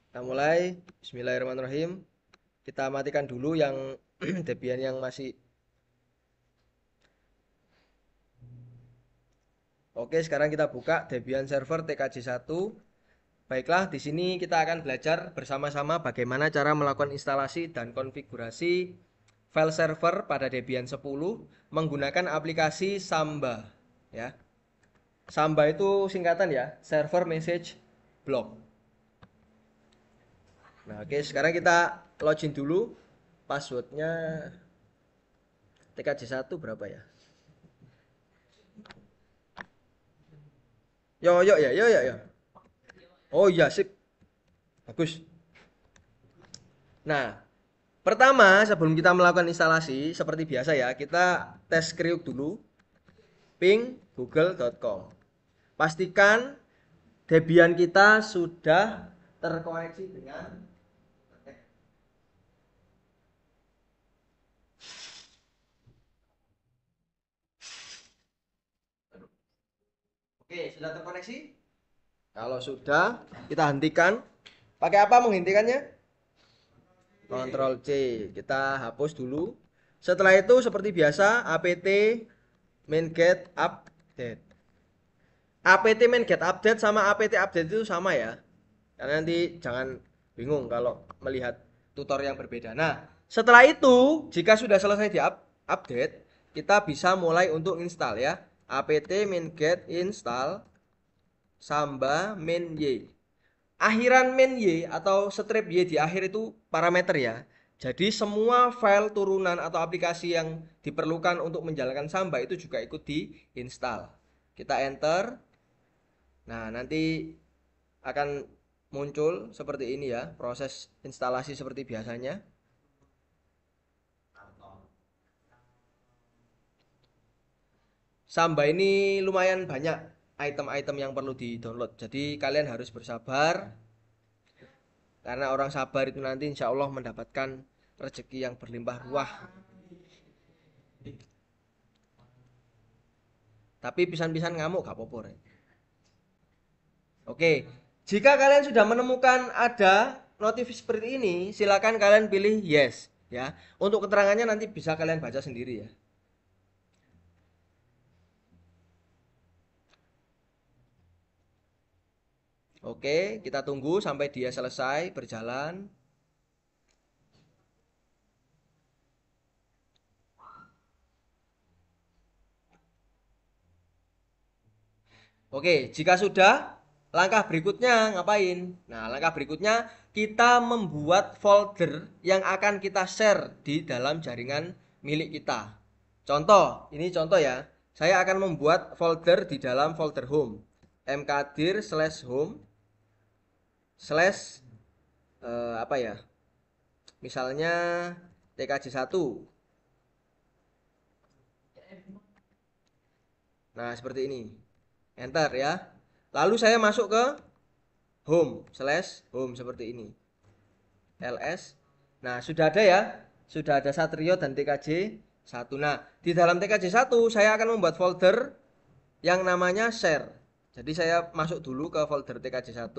Kita mulai. Bismillahirrahmanirrahim. Kita matikan dulu yang Debian yang masih. Oke, sekarang kita buka Debian server TKJ1. Baiklah, di sini kita akan belajar bersama-sama bagaimana cara melakukan instalasi dan konfigurasi file server pada Debian 10 menggunakan aplikasi Samba, ya. Samba itu singkatan ya, Server Message Block. Nah, oke, sekarang kita login dulu. Passwordnya TKJ1 berapa ya? Yo yo ya, yo ya ya. Oh iya, sip. Bagus. Nah, pertama sebelum kita melakukan instalasi seperti biasa ya, kita tes kriuk dulu ping google.com. Pastikan Debian kita sudah terkoneksi dengan. Oke, sudah terkoneksi? Kalau sudah, kita hentikan. Pakai apa menghentikannya? Ctrl C. Kita hapus dulu. Setelah itu seperti biasa apt main-get update. Apt main-get update sama apt update itu sama ya. Karena nanti jangan bingung kalau melihat tutor yang berbeda. Nah, setelah itu jika sudah selesai di update, kita bisa mulai untuk install ya. Apt main-get install samba main-y. Akhiran main-y atau strip y di akhir itu parameter ya. Jadi semua file turunan atau aplikasi yang diperlukan untuk menjalankan Samba itu juga ikut diinstal. Kita enter. Nah, nanti akan muncul seperti ini ya, proses instalasi seperti biasanya. Samba ini lumayan banyak item-item yang perlu di-download. Jadi kalian harus bersabar karena orang sabar itu nanti insya Allah mendapatkan rezeki yang berlimpah ruah. Tapi pisan-pisan ngamuk gak apa-apa. Oke, jika kalian sudah menemukan ada notif seperti ini, silakan kalian pilih yes ya. Untuk keterangannya nanti bisa kalian baca sendiri ya. Oke, kita tunggu sampai dia selesai berjalan. Oke, jika sudah, langkah berikutnya ngapain? Nah, langkah berikutnya kita membuat folder yang akan kita share di dalam jaringan milik kita. Contoh, ini contoh ya. Saya akan membuat folder di dalam folder home. mkdir/home slash apa ya? Misalnya tkj1. Nah, seperti ini. Enter ya. Lalu saya masuk ke home/home seperti ini. ls. Nah, sudah ada ya. Sudah ada Satrio dan TKJ1. Nah, di dalam TKJ1 saya akan membuat folder yang namanya share. Jadi saya masuk dulu ke folder TKJ1,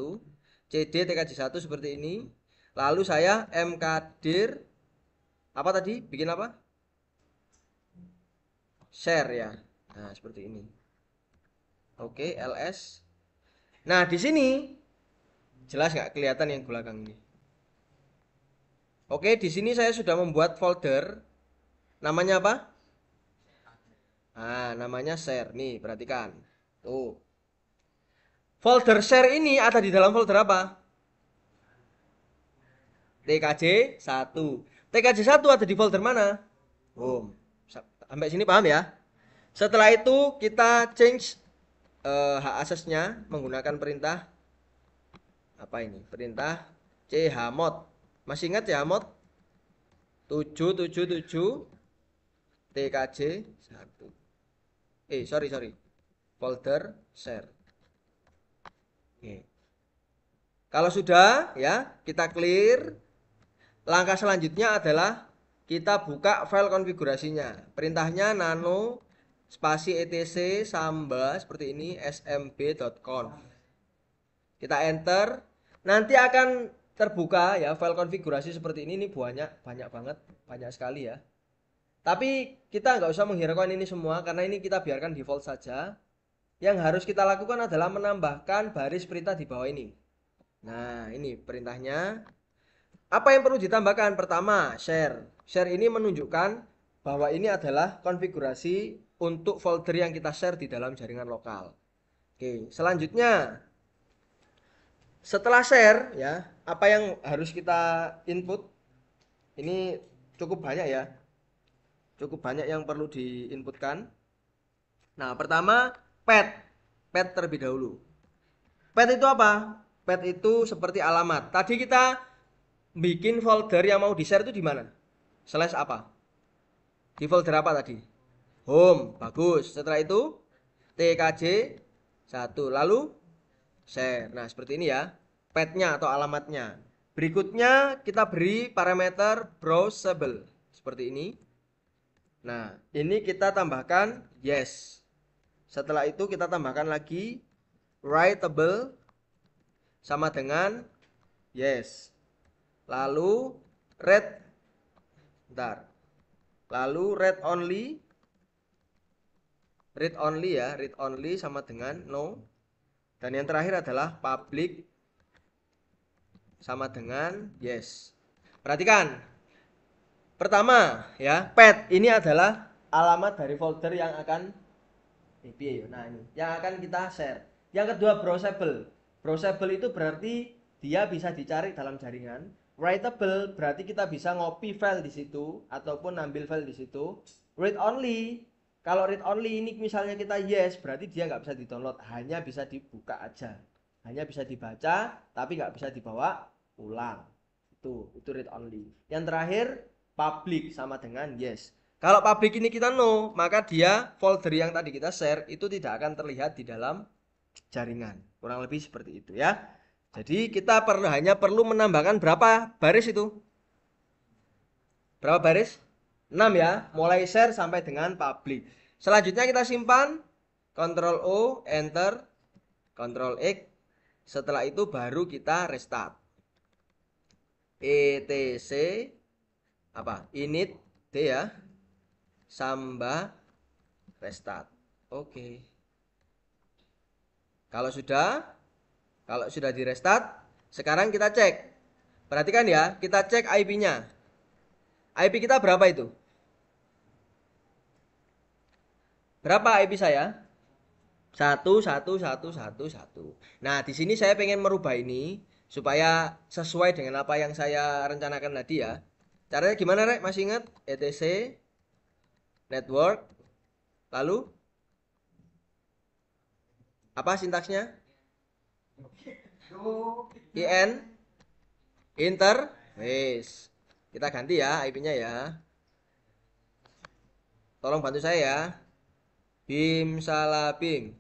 cd TKJ1 seperti ini. Lalu saya mkdir apa tadi? Bikin apa? Share ya. Nah, seperti ini. Oke, ls. Nah, di sini jelas nggak kelihatan yang belakang ini? Oke, di sini saya sudah membuat folder. Namanya apa? Nah, namanya share. Nih, perhatikan. Tuh. Folder share ini ada di dalam folder apa? TKJ1. TKJ1 ada di folder mana? Home. Sampai sini paham ya? Setelah itu kita change hak aksesnya menggunakan perintah apa ini? Perintah chmod. Masih ingat ya mod? 777 TKJ1. Sorry. Folder share. Oke. Kalau sudah ya, kita clear. Langkah selanjutnya adalah kita buka file konfigurasinya. Perintahnya nano spasi etc samba seperti ini smb.conf. Kita enter. Nanti akan terbuka ya, file konfigurasi seperti ini banyak banget, banyak sekali ya. Tapi kita nggak usah menghiraukan ini semua karena ini kita biarkan default saja. Yang harus kita lakukan adalah menambahkan baris perintah di bawah ini. Nah, ini perintahnya. Apa yang perlu ditambahkan? Pertama, share. Share ini menunjukkan bahwa ini adalah konfigurasi untuk folder yang kita share di dalam jaringan lokal. Oke, selanjutnya setelah share ya, apa yang harus kita input? Ini cukup banyak ya. Cukup banyak yang perlu diinputkan. Nah, pertama pet. Pet terlebih dahulu. Pet itu apa? Pet itu seperti alamat. Tadi kita bikin folder yang mau di-share itu di mana? Slash apa? Di folder apa tadi? Home. Bagus. Setelah itu tkj 1. Lalu share. Nah, seperti ini ya. Petnya atau alamatnya. Berikutnya kita beri parameter browsable. Seperti ini. Nah, ini kita tambahkan yes. Setelah itu kita tambahkan lagi writable sama dengan yes. Lalu read read only ya, read only sama dengan no. Dan yang terakhir adalah public sama dengan yes. Perhatikan. Pertama ya, pet ini adalah alamat dari folder yang akan nah ini yang akan kita share. Yang kedua browsable. Browsable itu berarti dia bisa dicari dalam jaringan. Writable berarti kita bisa ngopi file di situ ataupun ambil file di situ. Read only, kalau read only ini misalnya kita yes, berarti dia nggak bisa di-download, hanya bisa dibuka aja, hanya bisa dibaca, tapi nggak bisa dibawa pulang. Itu read only. Yang terakhir public sama dengan yes. Kalau public ini kita no, maka dia folder yang tadi kita share itu tidak akan terlihat di dalam jaringan. Kurang lebih seperti itu ya. Jadi kita hanya perlu menambahkan berapa baris itu? Berapa baris? 6 ya, mulai share sampai dengan public. Selanjutnya kita simpan, Ctrl O, Enter, Ctrl X. Setelah itu baru kita restart. etc apa? Init D ya. Samba restart. Oke. Kalau sudah di restart, sekarang kita cek. Perhatikan ya, kita cek IP-nya. IP kita berapa itu? Berapa IP saya? 11111. Nah, di sini saya pengen merubah ini supaya sesuai dengan apa yang saya rencanakan tadi ya. Caranya gimana, Rek? Masih ingat? etc network lalu apa sintaksnya? in inter wes. Kita ganti ya IP-nya ya. Tolong bantu saya ya. Bim salabim.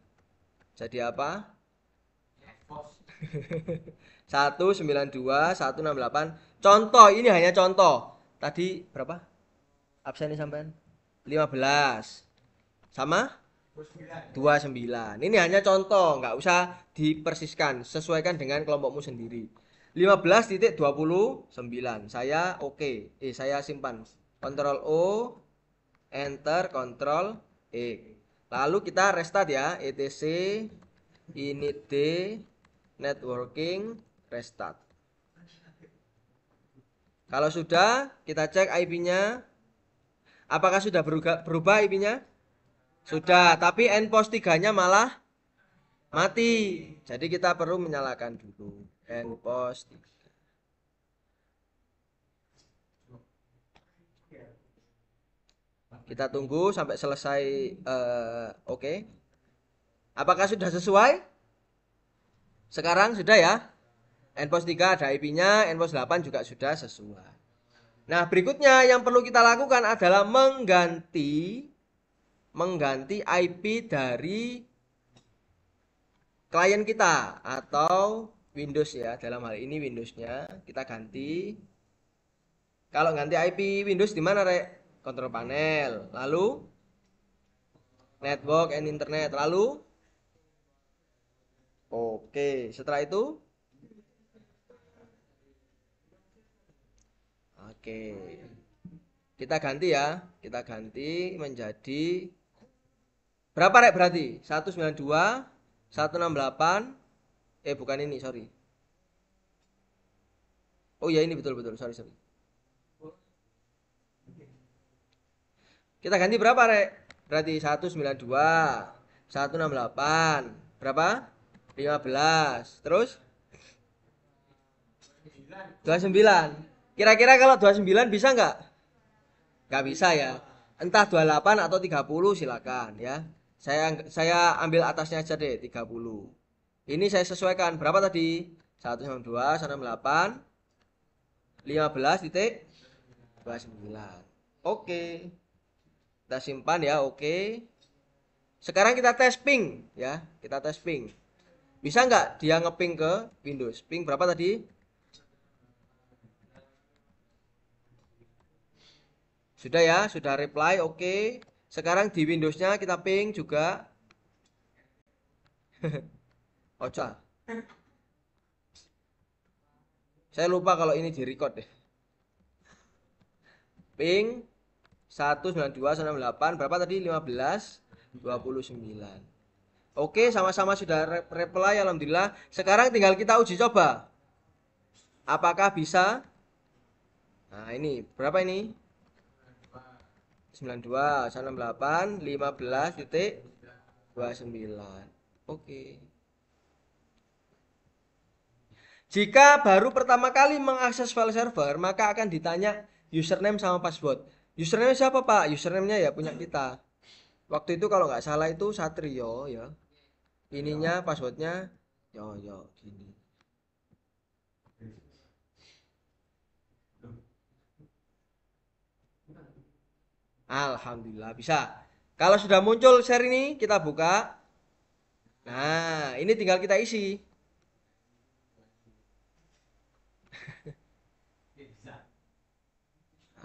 Jadi apa? 192.168. Contoh, ini hanya contoh. Tadi berapa? Absennya sampean? 15. Sama? 29. Ini hanya contoh, nggak usah dipersiskan, sesuaikan dengan kelompokmu sendiri. 15.29. Saya oke. Saya simpan. Ctrl O, Enter, Ctrl X. Lalu kita restart ya, etc init D networking restart. Kalau sudah, kita cek IP-nya. Apakah sudah berubah IP-nya? Sudah, tapi npos 3-nya malah mati. Jadi kita perlu menyalakan dulu npos 3. Kita tunggu sampai selesai. Oke. Apakah sudah sesuai? Sekarang sudah ya. npos 3 ada IP-nya, npos 8 juga sudah sesuai. Nah, berikutnya yang perlu kita lakukan adalah mengganti IP dari klien kita atau Windows ya. Dalam hal ini Windows-nya kita ganti. Kalau ganti IP Windows di mana, Rek? Control panel, lalu network and internet, lalu oke, setelah itu Oke. Kita ganti ya. Kita ganti menjadi berapa rek berarti? 192, 168. Bukan ini, sorry. Oh ya ini betul-betul, sorry. Kita ganti berapa rek? Berarti 192, 168. Berapa? 15. Terus 29. Kira-kira kalau 29 bisa nggak? Nggak bisa ya. Entah 28 atau 30 silakan ya. Saya ambil atasnya aja deh 30. Ini saya sesuaikan berapa tadi? 192, 168, 15,29. Oke. Kita simpan ya, oke. Sekarang kita tes ping ya. Kita tes ping. Bisa nggak dia ngeping ke Windows? Ping berapa tadi? Sudah ya, sudah reply, oke. Sekarang di Windowsnya kita ping juga. Oca. Saya lupa kalau ini di record deh. Ping 192.168 berapa tadi? 15,29. Oke, sama-sama sudah reply alhamdulillah. Sekarang tinggal kita uji coba. Apakah bisa? Nah, ini berapa ini? 92, 168, 15,29. Oke. Jika baru pertama kali mengakses file server, maka akan ditanya username sama password. Username siapa Pak? Username-nya ya punya kita. Waktu itu kalau nggak salah itu Satrio ya. Ininya passwordnya yo gini. Alhamdulillah bisa. Kalau sudah muncul share ini kita buka. Nah, ini tinggal kita isi.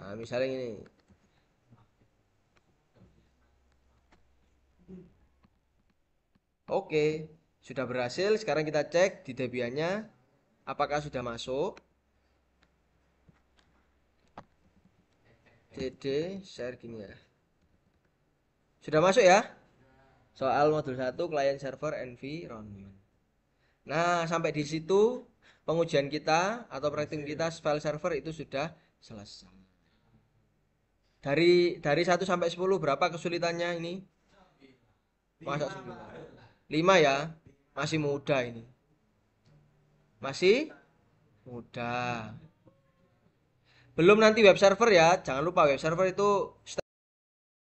Nah, misalnya ini. Oke, sudah berhasil. Sekarang kita cek di Debian-nya apakah sudah masuk. DD share gini ya. Sudah masuk ya? Soal modul 1 client server environment. Nah, sampai di situ pengujian kita atau operating kita file server itu sudah selesai. Dari 1 sampai 10 berapa kesulitannya ini? Masa 9? 5 ya. Masih mudah ini. Masih mudah. Belum nanti web server ya. Jangan lupa web server itu